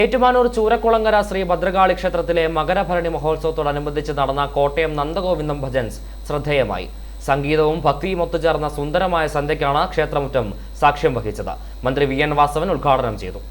ഏറ്റുമാനൂർ ചൂരക്കുളങ്ങര ശ്രീ ഭദ്രകാളി ക്ഷേത്രത്തിലെ മകരഭരണി മഹോത്സവത്തോടനുബന്ധിച്ച് നടന്ന കോട്ടയം നന്ദഗോവിന്ദം ഭജൻസ് ശ്രദ്ധേയമായി. സംഗീതവും ഭക്തിയും ഒത്തുചേർന്ന സുന്ദരമായ സന്ധ്യയ്ക്കാണ് ക്ഷേത്രമുറ്റം സാക്ഷ്യം വഹിച്ചത്. മന്ത്രി വി.എൻ. വാസവൻ ഉദ്ഘാടനം ചെയ്തു.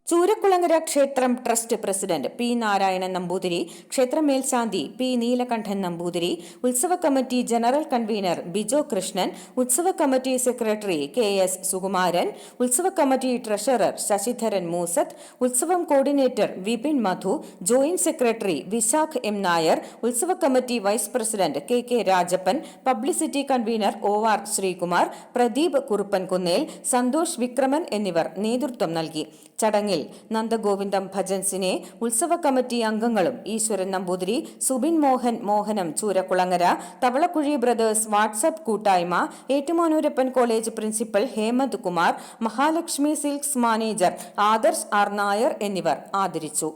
ചൂരക്കുളങ്ങര ക്ഷേത്രം trust president P. Narayanan Namboothiri, ക്ഷേത്ര മേൽശാന്തി പി. നീലകണ്ഠൻ നമ്പൂതിരി, ഉത്സവ committee general convener Bijo Krishnan, ഉത്സവ കമ്മിറ്റി സെക്രട്ടറി കെ.എസ്. സുകുമാരൻ, ഉത്സവ കമ്മിറ്റി ട്രഷറർ ശശിധരൻ മൂസത്ത്, ഉത്സവം coordinator Vipin Madhu, joint secretary Vishakh M. Nair, ഉത്സവ committee vice president K. Rajappan, publicity convener O R. Sreekumar, Pradeep Kuruppankunnel, Santhosh Vikraman എന്നിവർ നേതൃത്വം നൽകി. ചടങ്ങിൽ നന്ദഗോവിന്ദം ഭജൻസിനെ ഉത്സവ കമ്മിറ്റി അംഗങ്ങളും ഈശ്വരൻ നമ്പൂതിരി, സുബിൻ മോഹനം ചൂരക്കുളങ്ങര, തവളക്കുഴി ബ്രദേഴ്സ് വാട്സ്ആപ്പ് കൂട്ടായ്മ, Ettumanoorappan College principal Hemanth Kumar, Mahalakshmi Silks manager Adarsh R. Nair എന്നിവർ ആദരിച്ചു.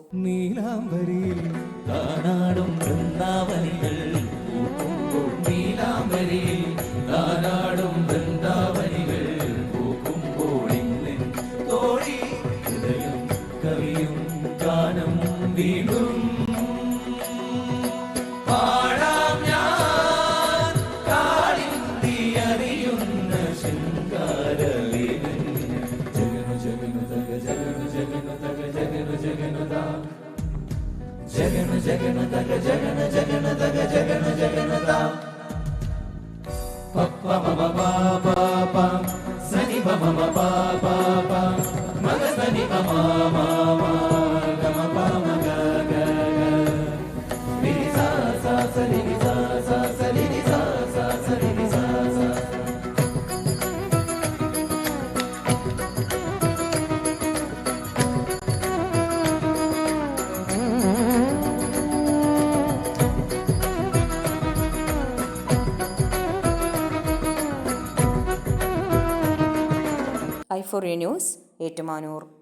I4A News, Ettumanoor.